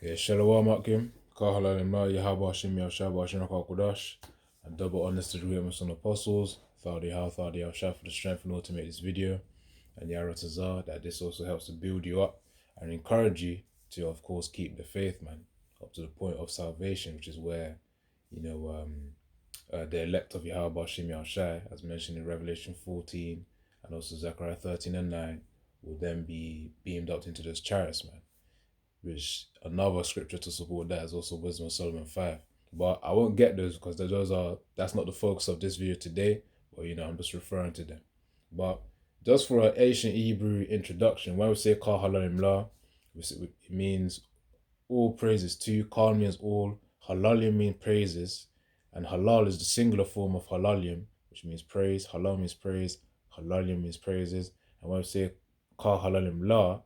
Okay, Shalom Akim, Kahala Ma Yahaba Shim Yashaba Shinaka Kudash, and double honest to the on apostles, Thadi How Thadi Al Shah for the strength and all to make this video, and Yaratazar, that this also helps to build you up and encourage you to, of course, keep the faith, man, up to the point of salvation, which is where, the elect of Yahweh Shim Yashai, as mentioned in Revelation 14 and also Zechariah 13 and 9, will then be beamed up into those chariots, man. Which another scripture to support that is also Wisdom of Solomon 5. But I won't get those because that's not the focus of this video today. But I'm just referring to them. But just for an ancient Hebrew introduction, when we say Kal Halalim La, it means all praises to. Kal means all, Halalim means praises, and Halal is the singular form of Halalim, which means praise. Halal means praise, Halalim means praises. And when we say Kal Halalim La,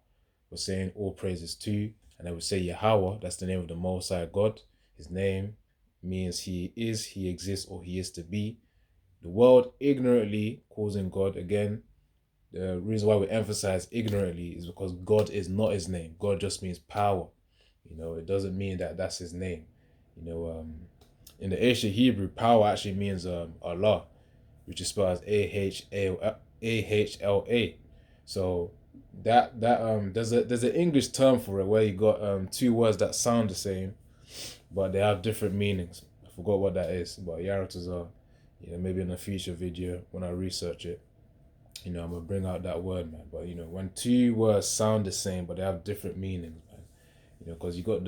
we're saying all praises to. And I would say Yahweh, that's the name of the Most High God. His name means he is, he exists, or he is to be. The world ignorantly calls him God. Again, the reason why we emphasize ignorantly is because God is not his name. God just means power. It doesn't mean that that's his name. In the ancient Hebrew, power actually means Allah, which is spelled as A-H-L-A. So there's an English term for it where you got two words that sound the same, but they have different meanings. I forgot what that is, but Yaratazar, maybe in a future video when I research it, I'm gonna bring out that word, man. But when two words sound the same but they have different meanings, man. Because you got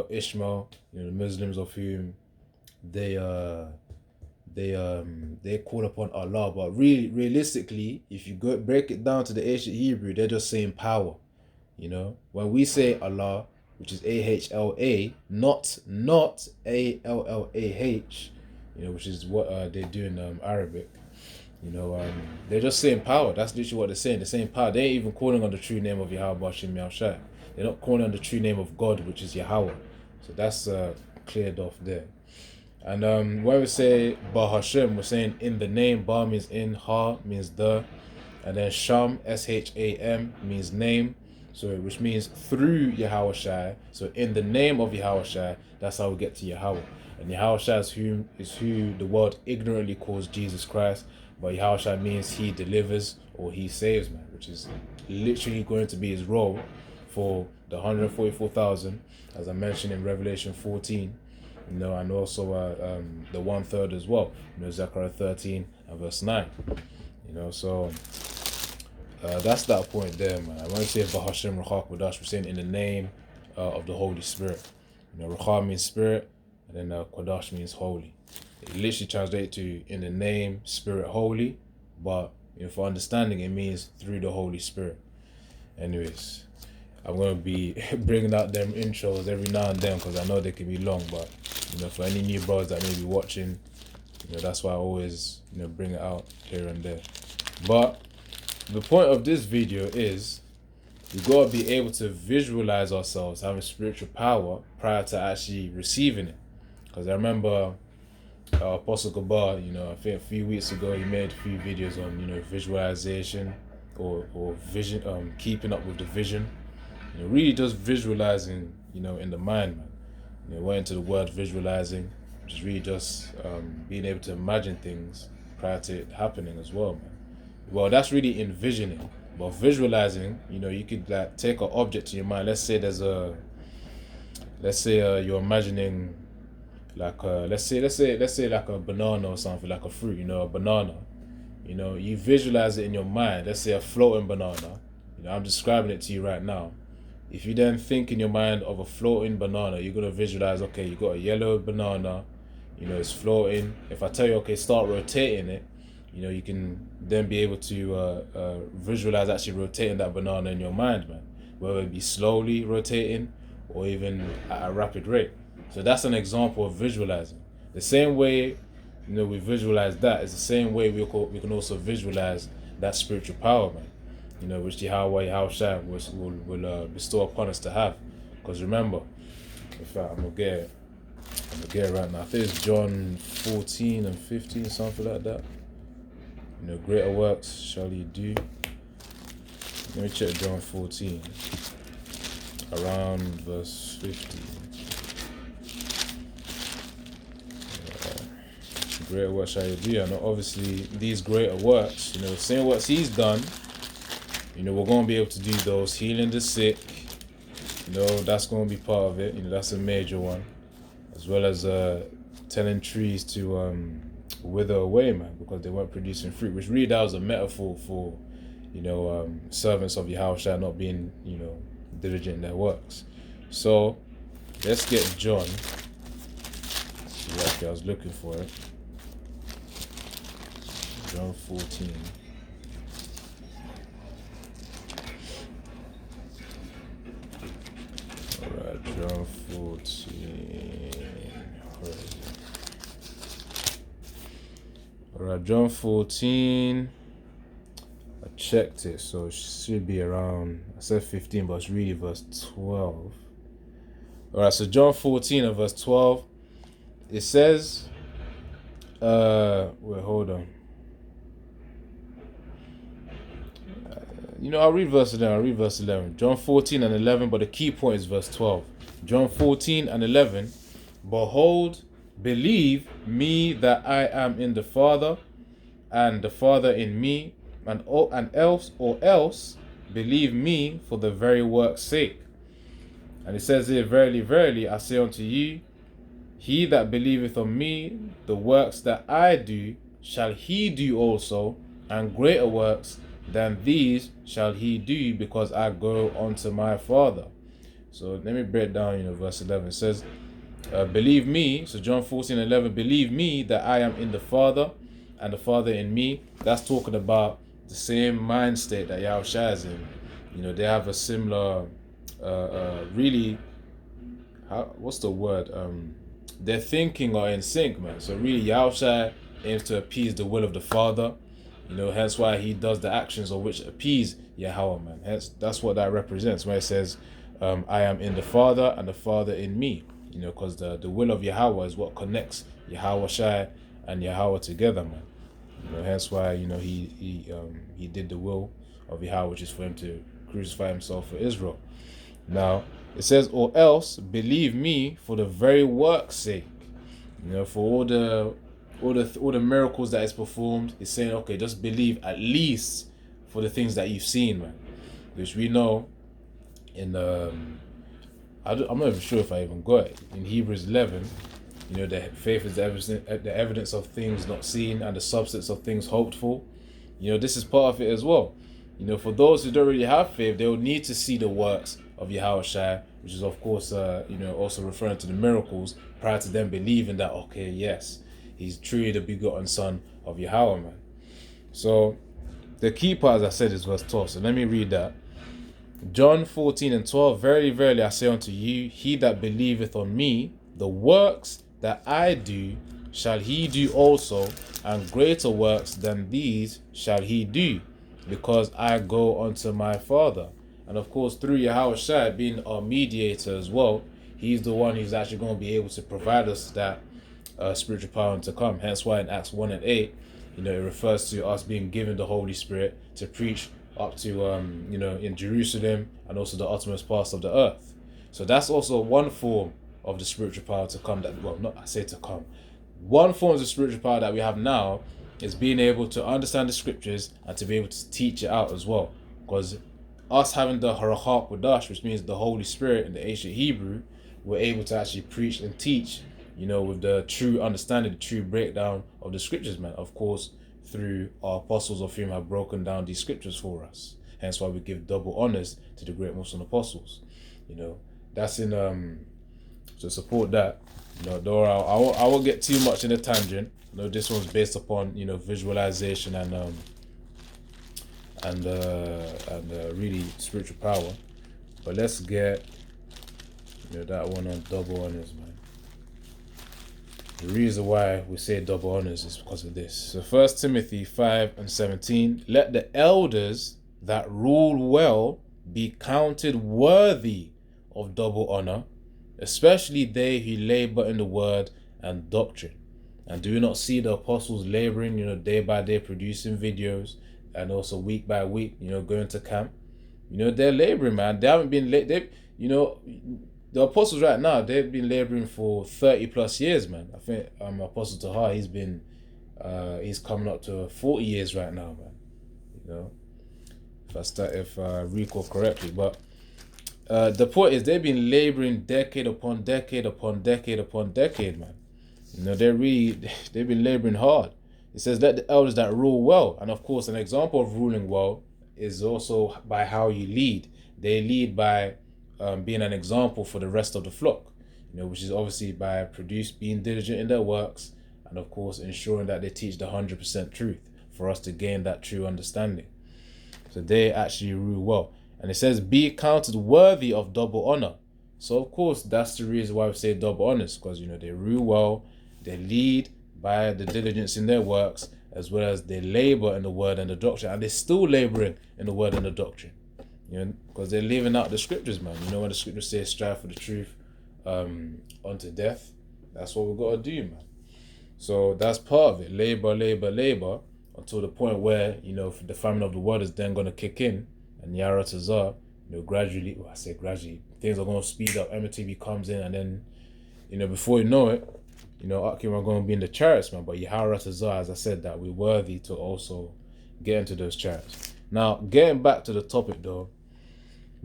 Ishmael, the Muslims of whom they call upon Allah, but realistically, if you break it down to the ancient Hebrew, they're just saying power. When we say Allah, which is A-H-L-A, not A-L-L-A-H, which is what they do in Arabic. They're just saying power. That's literally what they're saying. They're saying power. They ain't even calling on the true name of Yahweh Bashim Yahshai. They're not calling on the true name of God, which is Yahweh. So that's cleared off there. And when we say Ba Hashem, we're saying in the name. Ba means in, Ha means the, and then Sham, S-H-A-M, means name. So which means through Yahweh Shai. So in the name of Yahweh Shai, that's how we get to Yahweh. And Yahweh Shai is who the world ignorantly calls Jesus Christ. But Yahweh Shai means he delivers or he saves, man, which is literally going to be his role for the 144,000, as I mentioned in Revelation 14. And also the 1/3 as well, Zechariah 13 and verse 9. So that's that point there, man. When we say Bahashem Rachak Wadash, we're saying in the name of the Holy Spirit. Rachak means spirit, and then Kodash means holy. It literally translates to in the name, spirit, holy, but for understanding it means through the Holy Spirit. Anyways, I'm going to be bringing out them intros every now and then because I know they can be long, but for any new brothers that may be watching, that's why I always bring it out here and there. But the point of this video is we got to be able to visualize ourselves having spiritual power prior to actually receiving it. Because I remember Apostle Gabar, I think a few weeks ago he made a few videos on visualization or vision, keeping up with the vision. Really just visualizing, in the mind, man. Went into the word visualizing, which is really just being able to imagine things prior to it happening as well, man. Well, that's really envisioning, but visualizing, you could like take an object in your mind. Let's say you're imagining like let's say like a banana or something, like a fruit, a banana. You visualize it in your mind. Let's say a floating banana. I'm describing it to you right now. If you then think in your mind of a floating banana, you're going to visualize, okay, you got a yellow banana, it's floating. If I tell you, okay, start rotating it, you can then be able to visualize actually rotating that banana in your mind, man. Whether it be slowly rotating or even at a rapid rate. So that's an example of visualizing. The same way, we visualize that is the same way we can also visualize that spiritual power, man. Which Yahweh Shai will bestow upon us to have. Because remember, in fact, I'm gonna get it right now. I think it's John 14 and 15, something like that. Greater works shall he do. Let me check John 14. around verse 50. Greater works shall you do. And obviously these greater works, the same works he's done, we're going to be able to do those. Healing the sick, that's going to be part of it. That's a major one. As well as telling trees to wither away, man, because they weren't producing fruit. Which really, that was a metaphor for, servants of Yahushua not being, diligent in their works. So let's get John. I was looking for it. John 14. Alright, John 14. Alright, John 14. I checked it, so it should be around, I said 15, but it's really verse 12. Alright, so John 14 and verse 12. It says, wait, hold on. I'll read verse 11. John 14 and 11, but the key point is verse 12. John 14 and 11. Behold, believe me that I am in the Father, and the Father in me, and else believe me for the very work's sake. And it says here, verily, verily, I say unto you, he that believeth on me, the works that I do, shall he do also, and greater works than these shall he do, because I go unto my Father. So let me break down, verse 11. It says, believe me, so John 14:11, believe me that I am in the Father, and the Father in me. That's talking about the same mind state that Yahushua is in. They have a similar, really, what's the word? Their thinking are in sync, man. So really, Yahushua aims to appease the will of the Father. Hence why he does the actions of which appease Yahweh, man. Hence, that's what that represents when it says, I am in the Father and the Father in me. Because the will of Yahweh is what connects Yahushua and Yahweh together, man. Hence why, he did the will of Yahweh, which is for him to crucify himself for Israel. Now, it says, or else believe me for the very work's sake. For all the miracles that is performed, it's saying, okay, just believe at least for the things that you've seen, man. Which we know in I'm not even sure if I even got it. In Hebrews 11, the faith is the evidence of things not seen and the substance of things hoped for. This is part of it as well. For those who don't really have faith, they will need to see the works of Yahushua, which is of course, also referring to the miracles prior to them believing that, okay, yes, he's truly the begotten Son of Yahweh, man. So the key part, as I said, is verse 12. So let me read that. John 14 and 12. Verily, verily, I say unto you, he that believeth on me, the works that I do, shall he do also, and greater works than these shall he do, because I go unto my Father. And of course, through Yahushua being our mediator as well, he's the one who's actually going to be able to provide us that spiritual power to come. Hence why in Acts 1 and 8, it refers to us being given the Holy Spirit to preach up to, in Jerusalem and also the uttermost parts of the earth. So that's also one form of the spiritual power to come that, well, not I say to come. One form of the spiritual power that we have now is being able to understand the scriptures and to be able to teach it out as well. Because us having the Harachak Wadash, which means the Holy Spirit in the ancient Hebrew, we're able to actually preach and teach, with the true understanding, the true breakdown of the scriptures, man. Of course, through our apostles of whom have broken down these scriptures for us. Hence why we give double honors to the great Muslim apostles. That's in to support that. Though I won't get too much in a tangent. This one's based upon visualization and really spiritual power. But let's get that one on double honors, man. The reason why we say double honors is because of this. So 1 Timothy 5 and 17. Let the elders that rule well be counted worthy of double honor, especially they who labor in the word and doctrine. And do you not see the apostles laboring, day by day, producing videos, and also week by week, going to camp, You know, they're laboring, man. They haven't been they, you know, the apostles right now, they've been laboring for 30 plus years, man. I think Apostle Tahar, he's coming up to 40 years right now, man. You know, if I recall correctly. But the point is, they've been laboring decade upon decade upon decade upon decade, man. You know, they've been laboring hard. It says, let the elders that rule well. And of course, an example of ruling well is also by how you lead. They lead by being an example for the rest of the flock, you know, which is obviously by being diligent in their works, and of course ensuring that they teach the 100% truth for us to gain that true understanding. So they actually rule well. And it says, be counted worthy of double honor. So of course, that's the reason why we say double honors, because, you know, they rule well, they lead by the diligence in their works, as well as they labor in the word and the doctrine, and they're still laboring in the word and the doctrine. You know, because they're living out the scriptures, man. You know, when the scriptures say strive for the truth unto death, that's what we've got to do, man. So that's part of it. Labor, labor, labor, until the point where, you know, the famine of the word is then going to kick in, and Yara Tazar, you know, gradually, well, I say gradually, things are going to speed up. MTV comes in, and then, you know, before you know it, you know, Akim are going to be in the chariots, man. But Yara Tazar, as I said, that we're worthy to also get into those chariots. Now, getting back to the topic, though,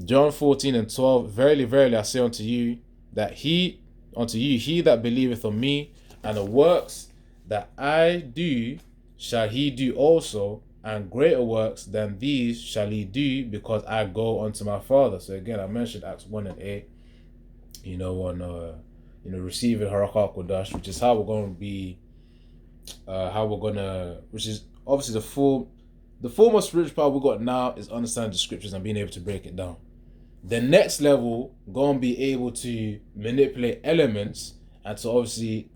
John 14:12, verily, verily, I say unto you, he that believeth on me, and the works that I do shall he do also, and greater works than these shall he do, because I go unto my Father. So again, I mentioned Acts 1:8, you know, on receiving Harakah Kodash, which is how we're going to be, which is obviously the form of spiritual power we got now is understanding the scriptures and being able to break it down. The next level, going to be able to manipulate elements and to obviously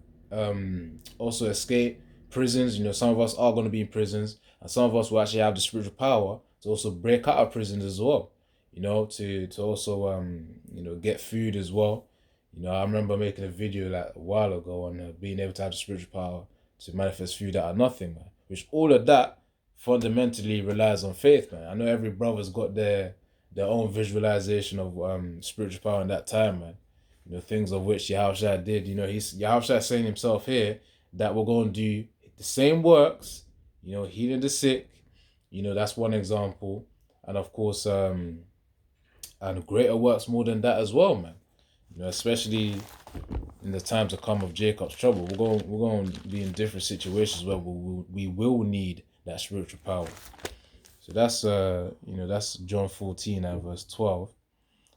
also escape prisons. You know, some of us are going to be in prisons, and some of us will actually have the spiritual power to also break out of prisons as well. You know, to also you know, get food as well. You know, I remember making a video like a while ago on being able to have the spiritual power to manifest food out of nothing, man. Which all of that fundamentally relies on faith, man. I know every brother's got their own visualization of spiritual power in that time, man. You know, things of which Yahushua did. You know, Yahushua saying himself here that we're going to do the same works, you know, healing the sick. You know, that's one example. And of course, and greater works more than that as well, man. You know, especially in the time to come of Jacob's trouble. We're going to be in different situations where we will need that spiritual power. So that's you know, that's John 14 and verse 12.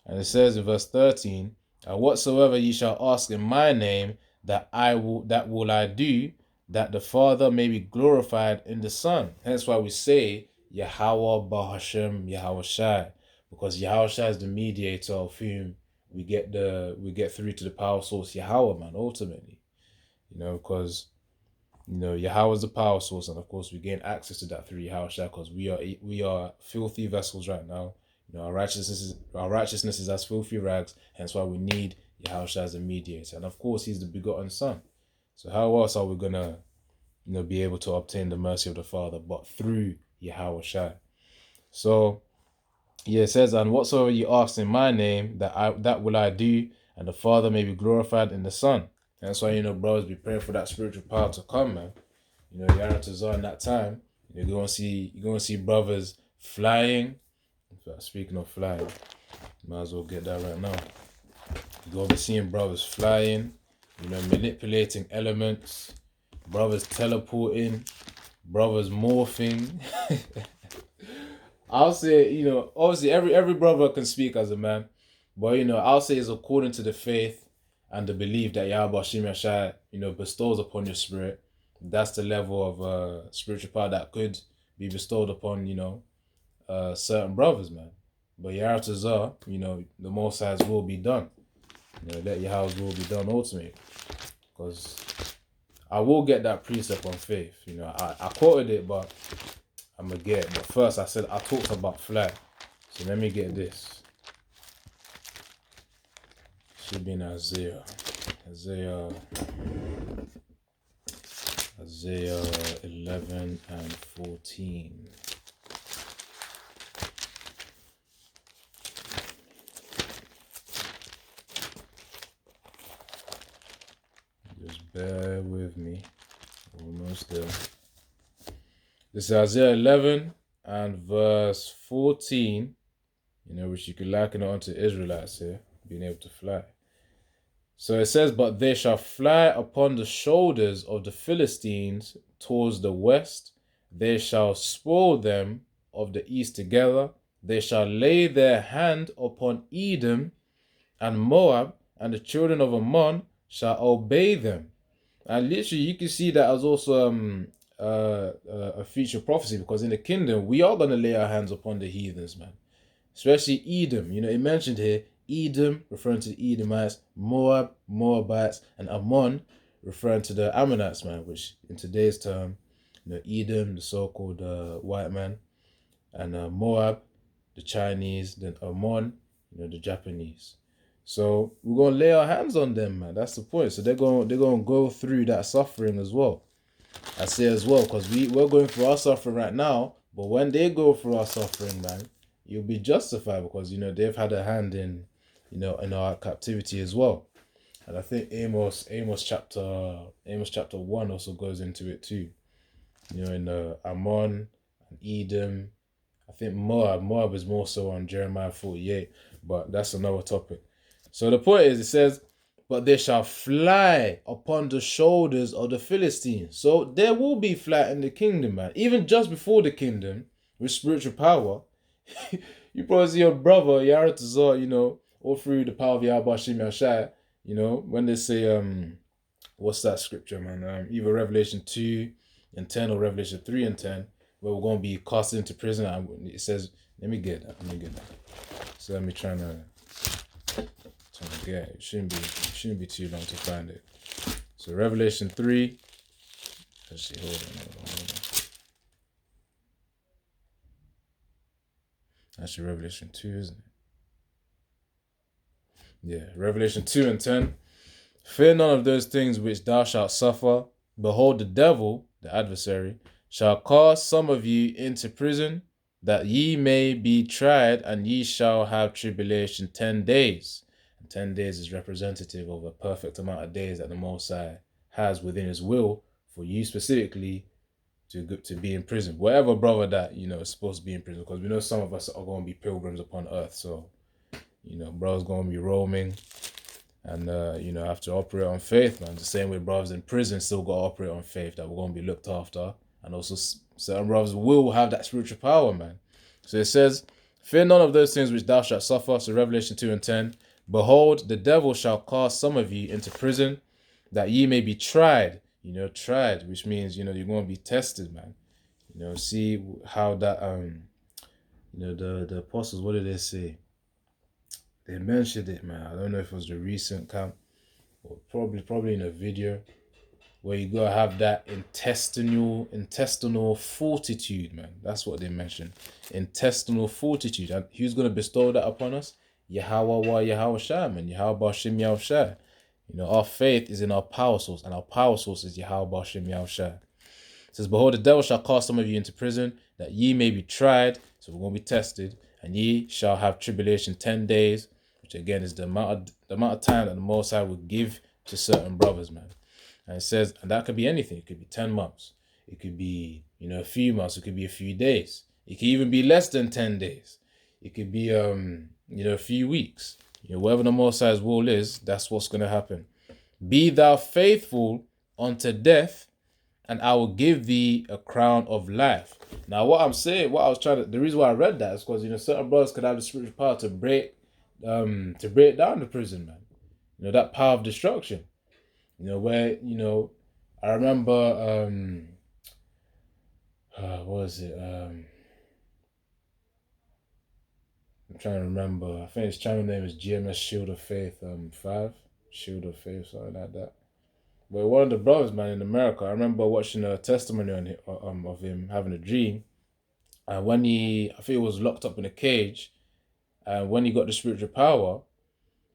And it says in verse 13, and whatsoever ye shall ask in my name, that will I do, that the Father may be glorified in the Son. Hence why we say Yahweh Bahashem Yahweh Shai, because Yahweh Shai is the mediator of whom we get through to the power source Yahweh, man, ultimately. You know, because, you know, Yahweh is the power source, and of course we gain access to that through Yahweh Shai, because we are filthy vessels right now. You know, our righteousness is as filthy rags. Hence why we need Yahweh Shai as a mediator, and of course he's the begotten Son. So how else are we gonna, you know, be able to obtain the mercy of the Father but through Yahweh Shai? So yeah, it says, and whatsoever you ask in my name, that will I do, and the Father may be glorified in the Son. That's why, you know, brothers, be praying for that spiritual power to come, man. You know, Yara Tazar in that time, you're gonna see brothers flying. Speaking of flying, might as well get that right now. You're gonna be seeing brothers flying, you know, manipulating elements, brothers teleporting, brothers morphing. I'll say, you know, obviously every brother can speak as a man, but, you know, I'll say it's according to the faith and the belief that Yahweh Shem Yashai, you know, bestows upon your spirit. That's the level of spiritual power that could be bestowed upon, you know, certain brothers, man. But Yaratazar, you know, the Most High's will be done. You know, let Yahweh's will be done ultimately. Because I will get that precept on faith. You know, I quoted it, but I'm going to get it. But first, I talked about fly. So let me get this. Should be in Isaiah 11 and 14. bear with me. Almost there. This is Isaiah 11 and verse 14, which you could liken it onto Israelites here, being able to fly. So it says, but they shall fly upon the shoulders of the Philistines towards the west. They shall spoil them of the east together. They shall lay their hand upon Edom and Moab, and the children of Ammon shall obey them. And literally, you can see that as also a future prophecy, because in the kingdom, we are going to lay our hands upon the heathens, man. Especially Edom. It mentioned here, Edom, referring to the Edomites, Moab, Moabites, and Ammon, referring to the Ammonites, man, which in today's term, Edom, the so-called white man, and Moab, the Chinese, then Ammon, the Japanese. So we're gonna lay our hands on them, man. That's the point. So they're gonna go through that suffering as well. I say as well, because we're going through our suffering right now, but when they go through our suffering, man, you'll be justified, because they've had a hand in in our captivity as well. And I think Amos chapter 1 also goes into it too. In Ammon and Edom. I think Moab is more so on Jeremiah 48, but that's another topic. So the point is, it says, but they shall fly upon the shoulders of the Philistines. So there will be flight in the kingdom, man. Even just before the kingdom, with spiritual power, you probably see your brother, Yaratazar, all through the power of Yahweh Shem Yahshai, when they say, what's that scripture, man? Either Revelation 2 and 10 or Revelation 3 and 10, where we're going to be cast into prison. And it says, let me get that. So let me try to get it. It shouldn't be too long to find it. So Revelation 3. Let's see, hold on. Actually, Revelation 2, isn't it? Yeah, Revelation 2 and 10. Fear none of those things which thou shalt suffer. Behold, the devil, the adversary, shall cast some of you into prison, that ye may be tried, and ye shall have tribulation 10 days. And 10 days is representative of a perfect amount of days that the Most High has within his will for you specifically to be in prison. Whatever brother that, is supposed to be in prison, because we know some of us are going to be pilgrims upon earth. So, bro's going to be roaming and, have to operate on faith, man. The same way brothers in prison still got to operate on faith, that we're going to be looked after. And also certain brothers will have that spiritual power, man. So it says, fear none of those things which thou shalt suffer. So Revelation 2 and 10. Behold, the devil shall cast some of you into prison, that ye may be tried. Tried, which means, you're going to be tested, man. See how that, the apostles, what did they say? They mentioned it, man. I don't know if it was the recent camp, or probably in a video, where you gotta have that intestinal fortitude, man. That's what they mentioned. Intestinal fortitude. And who's gonna bestow that upon us? Yahweh Shai, man. Yahweh Shem Yahushai. Our faith is in our power source, and our power source is Yahweh Shem Yahushai. It says, behold, the devil shall cast some of you into prison, that ye may be tried. So we're gonna be tested, and ye shall have tribulation 10 days, which again is the amount of time that the Most High will give to certain brothers, man. And it says, and that could be anything. It could be 10 months. It could be, a few months. It could be a few days. It could even be less than 10 days. It could be, a few weeks. Whatever the Most High's will is, that's what's going to happen. Be thou faithful unto death, and I will give thee a crown of life. Now, the reason why I read that is because, certain brothers could have the spiritual power to break down the prison, man. That power of destruction. Where, I remember, what was it? I'm trying to remember. I think his channel name is GMS Shield of Faith 5. Shield of Faith, something like that. But one of the brothers, man, in America, I remember watching a testimony of him having a dream. And when I think he was locked up in a cage, and when he got the spiritual power,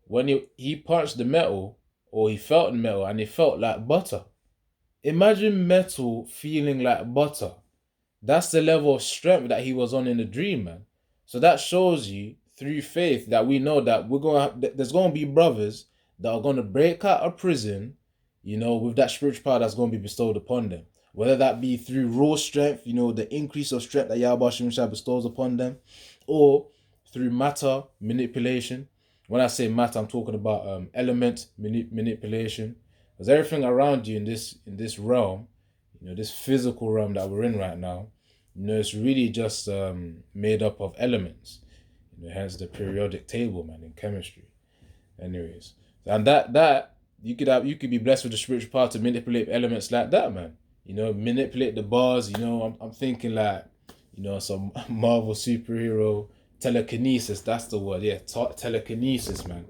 when he punched the metal, or he felt the metal, and it felt like butter. Imagine metal feeling like butter. That's the level of strength that he was on in the dream, man. So that shows you through faith that we know that there's going to be brothers that are going to break out of prison, with that spiritual power that's going to be bestowed upon them. Whether that be through raw strength, the increase of strength that Yahweh Shemshah bestows upon them, or through matter manipulation. When I say matter, I'm talking about element manipulation. Because everything around you in this realm, this physical realm that we're in right now, it's really just made up of elements. Hence the periodic table, man, in chemistry. Anyways, and that you could be blessed with the spiritual power to manipulate elements like that, man. Manipulate the bars. I'm thinking like, some Marvel superhero telekinesis. That's the word, yeah, telekinesis, man.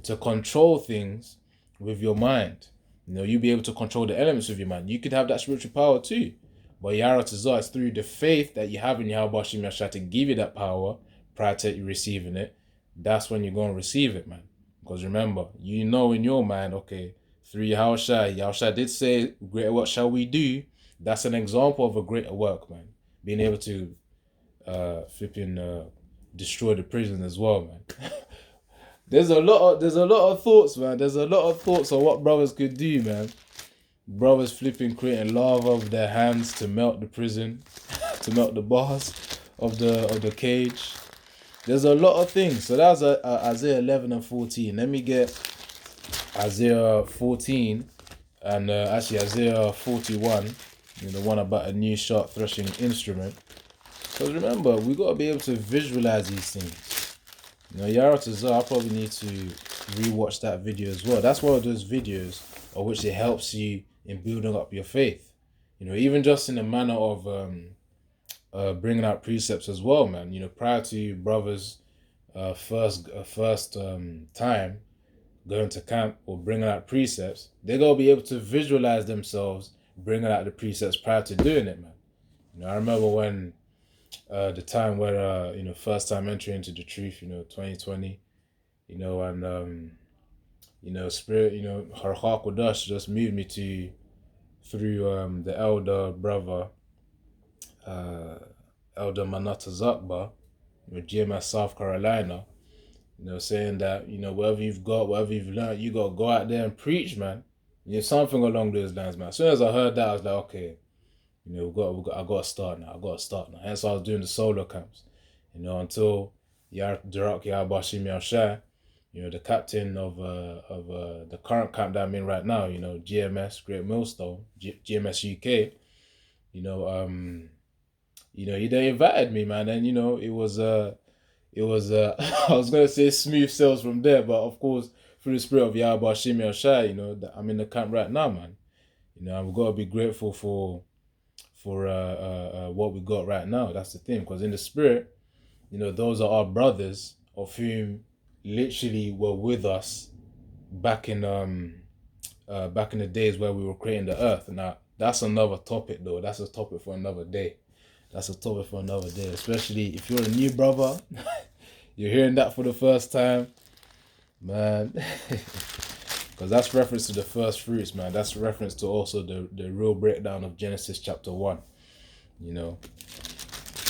To control things with your mind. You be able to control the elements with your mind. You could have that spiritual power too. But Yara Tazar, it's through the faith that you have in Yahweh Shem Yashai to give you that power prior to you receiving it. That's when you're going to receive it, man. Because remember, in your mind, okay, through Yahushua did say, greater work shall we do. That's an example of a greater work, man. Being able to destroy the prison as well, man. There's a lot of thoughts, man. There's a lot of thoughts on what brothers could do, man. Brothers creating lava with their hands to melt the prison, to melt the bars of the cage. There's a lot of things. So that's Isaiah 11 and 14. Let me get Isaiah 14 and actually Isaiah 41, the one about a new sharp threshing instrument. Because remember, we got to be able to visualize these things. Yara Tazar, I probably need to rewatch that video as well. That's one of those videos of which it helps you in building up your faith. Even just in the manner of bringing out precepts as well, man. Prior to brothers first time going to camp or bringing out precepts, they got to be able to visualize themselves bringing out the precepts prior to doing it, man. I remember when the time where first time entering into the truth, 2020, and spirit, Harchak Kodash just moved me through the elder brother, Elder Manata Zakba, GMS South Carolina, saying that, whatever you've learned, you got to go out there and preach, man. Something along those lines, man. As soon as I heard that, I was like, okay, I got to start now. Hence, I was doing the solo camps, until Darak Yahbashim Yashai, the captain of the current camp that I'm in right now, GMS, Great Millstone, GMS UK, they invited me, man, and it was I was gonna say smooth sales from there, but of course through the spirit of Yahweh Shimi Shai, that I'm in the camp right now, man. We've got to be grateful for what we got right now. That's the thing, because in the spirit, those are our brothers of whom literally were with us back in the days where we were creating the earth. Now that's another topic, though. That's a topic for another day. Especially if you're a new brother, you're hearing that for the first time, man. Because that's reference to the first fruits, man. That's reference to also the real breakdown of Genesis chapter 1,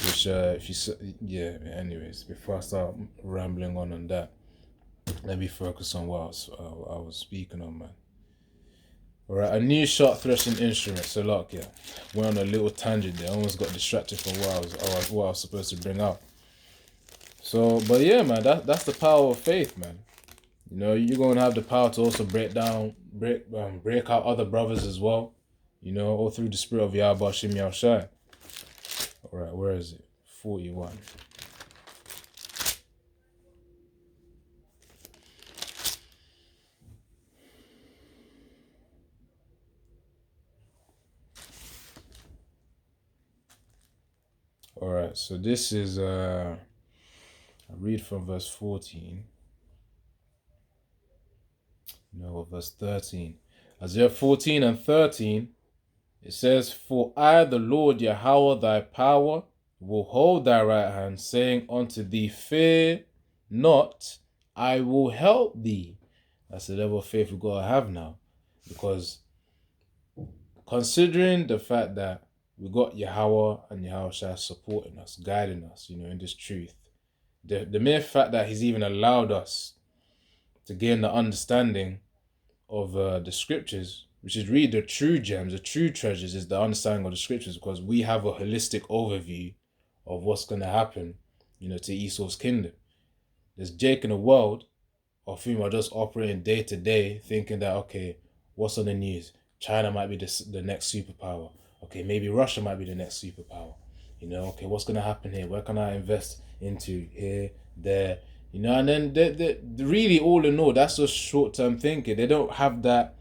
which anyways, before I start rambling on that, let me focus on what I was speaking on, man. Alright, a new sharp threshing instrument. So look, went on a little tangent there. I almost got distracted from what I was supposed to bring out. So, but yeah, man, that's the power of faith, man. You're going to have the power to also break out other brothers as well, all through the spirit of Yahweh Shem Yahushai. Alright, where is it? 41. Alright, so this is, I read from verse 14. Verse 13. Isaiah 14 and 13, it says, "For I, the Lord Yahweh, thy power, will hold thy right hand, saying unto thee, fear not, I will help thee." That's the level of faith we've got to have now. Because considering the fact that we got Yahweh and Yahushua supporting us, guiding us, in this truth, the mere fact that he's even allowed us to gain the understanding of the scriptures, which is really the true gems, the true treasures, is the understanding of the scriptures, because we have a holistic overview of what's going to happen, to Esau's kingdom. There's Jake in the world of whom are just operating day to day, thinking that, okay, what's on the news? China might be the next superpower. Okay, maybe Russia might be the next superpower. Okay, what's going to happen here? Where can I invest into? Here, there, and then they really, all in all, that's just short-term thinking. They don't have that,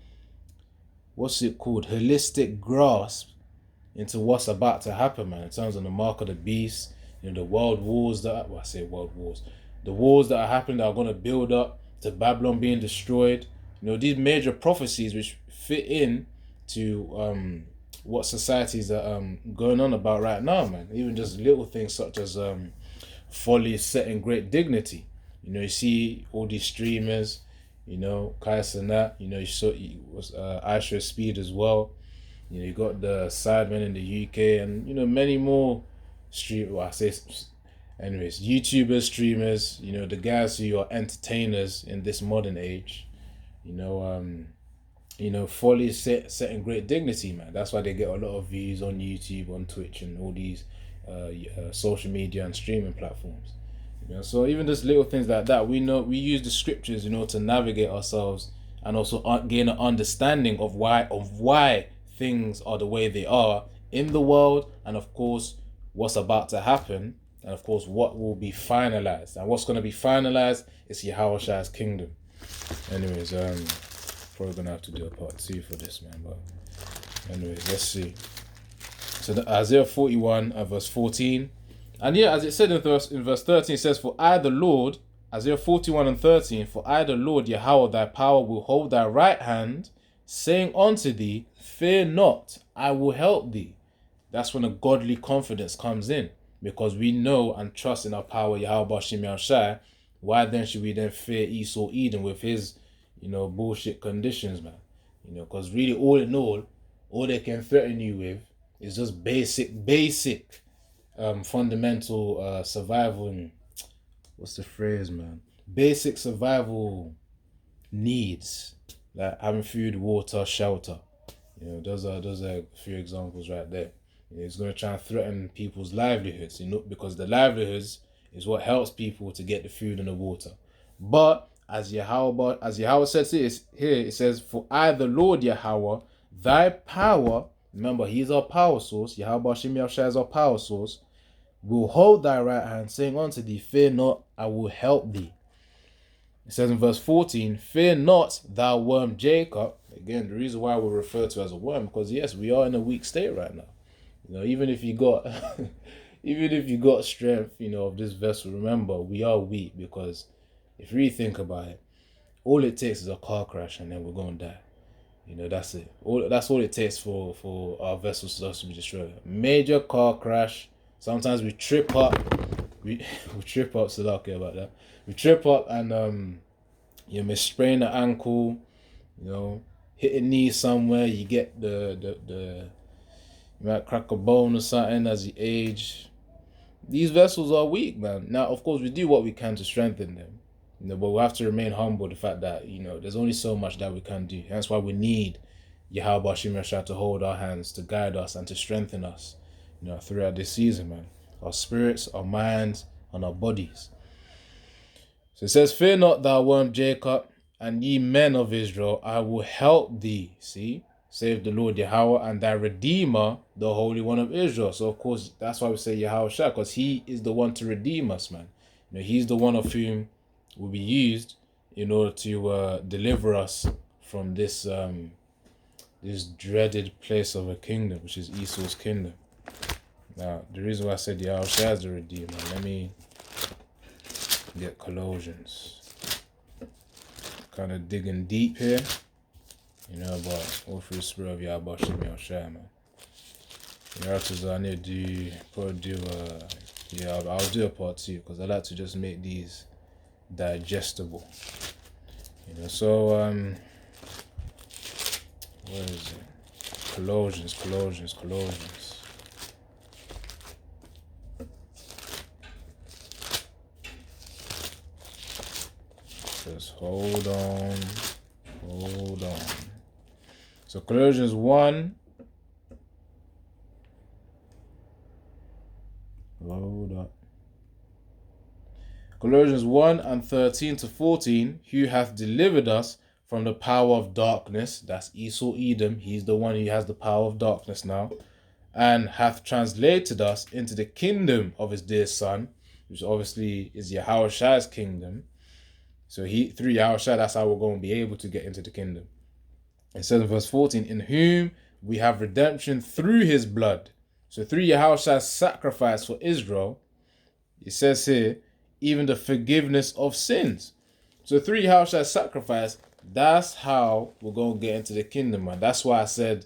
what's it called, holistic grasp into what's about to happen, man, in terms of the mark of the beast, the world wars that, well, I say world wars, the wars that are happening that are going to build up to Babylon being destroyed. These major prophecies which fit in to what societies are going on about right now, man. Even just little things such as folly is set in great dignity. You see all these streamers, Kai Cenat, you saw Aisha Speed as well. You got the Sidemen in the UK, and many more YouTubers, streamers, the guys who are entertainers in this modern age. Folly is set in great dignity, man. That's why they get a lot of views on YouTube, on Twitch, and all these social media and streaming platforms. So even just little things like that, we use the scriptures, to navigate ourselves and also gain an understanding of why things are the way they are in the world, and of course what's about to happen, and of course what will be finalized. And what's going to be finalized is Yahweh's kingdom. Anyways, probably gonna have to do a part 2 for this, man. But anyways, let's see. So Isaiah 41 verse 14. And yeah, as it said in verse 13, it says, "For I the Lord," Isaiah 41 and 13, "For I the Lord Yahweh thy power will hold thy right hand, saying unto thee, fear not, I will help thee." That's when a godly confidence comes in, because we know and trust in our power, Yahweh Bashim Yahushai. Why then should we then fear Esau Edom with his, bullshit conditions, man? Because really, all in all they can threaten you with is just basic, fundamental survival. And what's the phrase, man? Basic survival needs, like having food, water, shelter. Those are a few examples right there. It's going to try and threaten people's livelihoods, because the livelihoods is what helps people to get the food and the water. But as Yahweh says here, it says, "For I, the Lord Yahweh, thy power," remember, he's our power source, Yahweh Shem Yahushua is our power source, "will hold thy right hand, saying unto thee, fear not, I will help thee." It says in verse 14, "Fear not, thou worm Jacob." Again, the reason why we're referred to as a worm, because yes, we are in a weak state right now. Even if you got strength, of this vessel, remember, we are weak, because if you really think about it, all it takes is a car crash and then we're going to die. That's it. That's all it takes for our vessels to be destroyed. Major car crash. Sometimes we trip up. We trip up, so don't care about that. We trip up and you may sprain the ankle, hit a knee somewhere, you get you might crack a bone or something as you age. These vessels are weak, man. Now, of course, we do what we can to strengthen them, but we have to remain humble. The fact that there's only so much that we can do. That's why we need Yahweh Shem Yahushua to hold our hands, to guide us, and to strengthen us, throughout this season, man. Our spirits, our minds, and our bodies. So it says, "Fear not, thou worm Jacob, and ye men of Israel, I will help thee." See? Save the Lord Yahweh, and thy Redeemer, the Holy One of Israel. So, of course, that's why we say Yahweh Shah, because he is the one to redeem us, man. He's the one of whom will be used in order to deliver us from this this dreaded place of a kingdom, which is Esau's kingdom. Now, the reason why I said Yahweh Shah is the Redeemer, let me get Colossians. Kind of digging deep here. But all through the spirit of Yahweh Shem Yahushua, man. I need to I'll do a part 2, because I like to just make these digestible. So where is it? Colossians. Just hold on. So Colossians 1. Load up. Colossians 1 and 13 to 14. Who hath delivered us from the power of darkness. That's Esau Edom. He's the one who has the power of darkness now. And hath translated us into the kingdom of his dear son, which obviously is Yahushua's kingdom. So through Yahushua, that's how we're going to be able to get into the kingdom. It says in verse 14, in whom we have redemption through his blood. So through Yahushua's sacrifice for Israel, it says here, even the forgiveness of sins. So through Yahushua's sacrifice, that's how we're going to get into the kingdom, man. That's why I said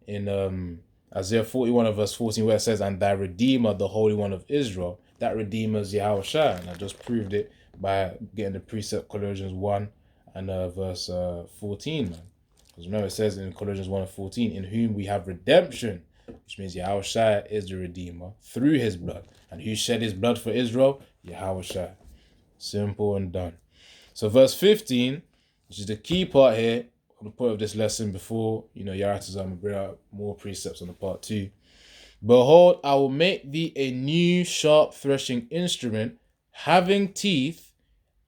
in Isaiah 41 verse 14, where it says, and thy Redeemer, the Holy One of Israel, that Redeemer is Yahushua. And I just proved it by getting the precept Colossians 1 and verse 14, man. Because remember, it says in Colossians 1 and 14, in whom we have redemption, which means Yahushua is the Redeemer through his blood. And who shed his blood for Israel? Yahushua. Simple and done. So verse 15, which is the key part here, on the point of this lesson before, Yaratazam bring out more precepts on the part 2. Behold, I will make thee a new sharp threshing instrument, having teeth,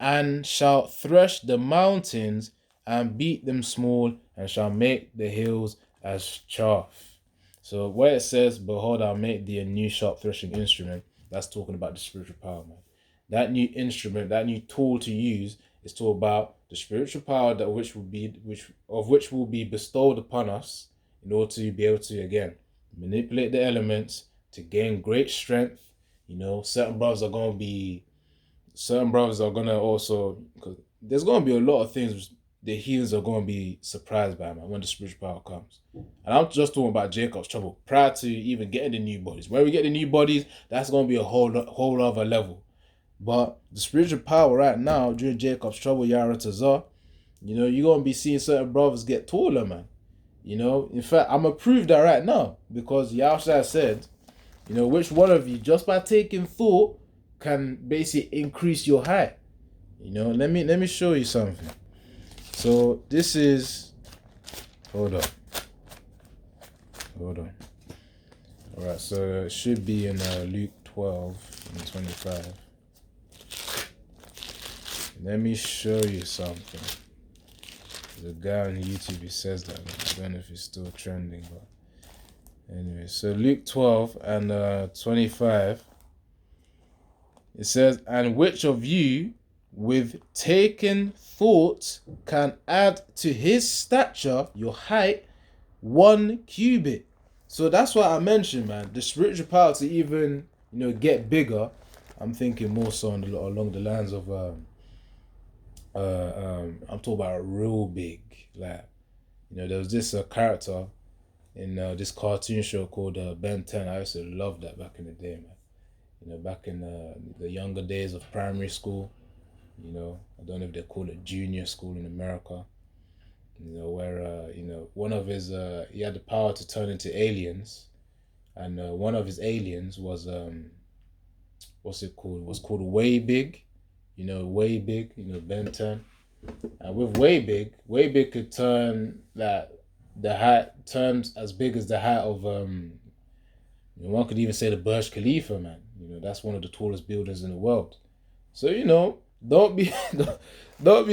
and shall thresh the mountains, and beat them small, and shall make the hills as chaff. So where it says, behold, I'll make thee a new sharp threshing instrument, that's talking about the spiritual power, man. That new instrument, that new tool to use, is talking about the spiritual power that which will be bestowed upon us in order to be able to, again, manipulate the elements to gain great strength. Certain brothers are going to also, because there's going to be a lot of things the heathens are going to be surprised by, man, when the spiritual power comes. And I'm just talking about Jacob's trouble prior to even getting the new bodies. When we get the new bodies, that's going to be a whole other level. But the spiritual power right now, during Jacob's trouble, Yaratazah, you're going to be seeing certain brothers get taller, man. In fact, I'm going to prove that right now, because Yahushua said, which one of you, just by taking thought, can basically increase your height. Let me show you something. So this is, hold on. All right, so it should be in Luke 12 and 25. Let me show you something. The guy on YouTube, he says that, man. I don't know if he's still trending, but anyway. So Luke 12 and 25, it says, and which of you with taken thought can add to his stature, your height, 1 cubit. So that's what I mentioned, man. The spiritual power to even, get bigger. I'm thinking more so along the lines of I'm talking about real big. Like, there was this character in this cartoon show called Ben 10. I used to love that back in the day, man. Back in the younger days of primary school. I don't know if they call it junior school in America. Where one of his he had the power to turn into aliens, and one of his aliens was what's it called? It was called Way Big. Way Big. Ben 10. And with Way Big could turn the height turns as big as the height of one could even say the Burj Khalifa, man. That's one of the tallest buildings in the world. So don't be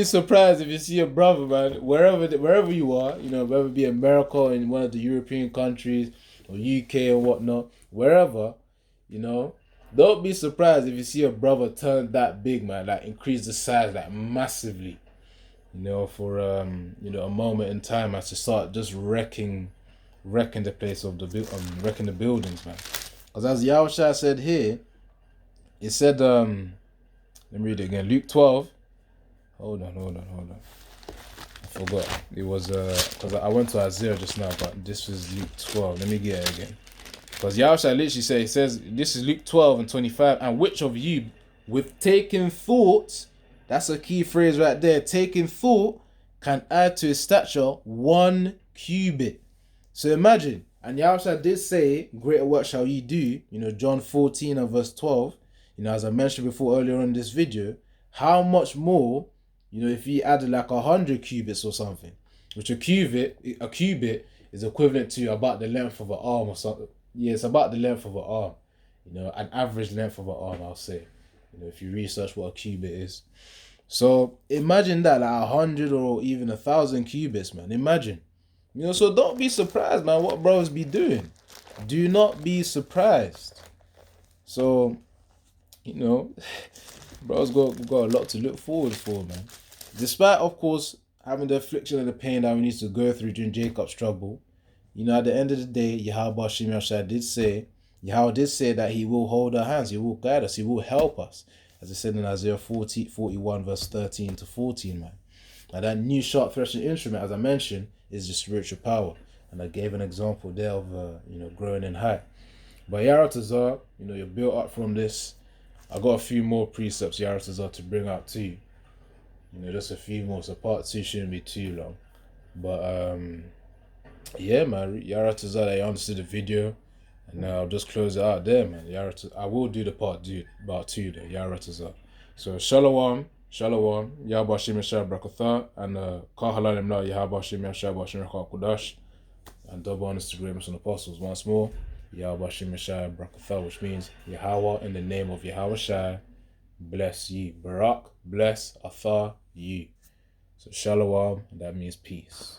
surprised if you see a brother, man, wherever you are, whether it be America or in one of the European countries or UK or whatnot, wherever, don't be surprised if you see a brother turn that big, man, like increase the size like massively, for a moment in time as to start just wrecking the place of wrecking the buildings, man. Because as Yahushua said here, it said let me read it again. Luke 12. Hold on. I forgot. It was because I went to Isaiah just now, but this was Luke 12. Let me get it again. Because Yahushua literally says this is Luke 12 and 25. And which of you, with taking thought, that's a key phrase right there, taking thought, can add to his stature 1 cubit. So imagine, and Yahushua did say, greater work shall ye do, John 14 and verse 12. As I mentioned before earlier on in this video, how much more, if he added like 100 cubits or something. which a cubit is equivalent to about the length of an arm or something. Yeah, it's about the length of an arm. You know, an average length of an arm, I'll say. You know, if you research what a cubit is. So imagine that, like 100 or even 1,000 cubits, man. Imagine. You know, so don't be surprised, man, what bros be doing. Do not be surprised. So, you know, bro's got a lot to look forward for, man. Despite, of course, having the affliction and the pain that we need to go through during Jacob's trouble, you know, at the end of the day, Yahweh Shem Yahshua Yahweh did say that he will hold our hands, he will guide us, he will help us. As it said in Isaiah 41, verse 13 to 14, man. Now that new sharp threshing instrument, as I mentioned, is the spiritual power. And I gave an example there of, growing in height. But Yaratazar, you know, you're built up from this. I got a few more precepts, Yaratazar, to bring out to you. You know, just a few more, so part 2 shouldn't be too long. But, yeah, man, Yaratazar, I understood the video. And I'll just close it out there, man. I will do the part 2 there, Yaratazar. So, Shalom, Yahweh Shem Yahshua Brakatha, and Kahalalim La Yahweh Shem Yahshua Bashim Kudash, and double honors to greatness and apostles. Once more, Yahweh Shem Yahshua Brakatha, which means Yahweh in the name of Yahweh Shai, bless you. Barak, bless, Atha, you. So, Shalom, that means peace.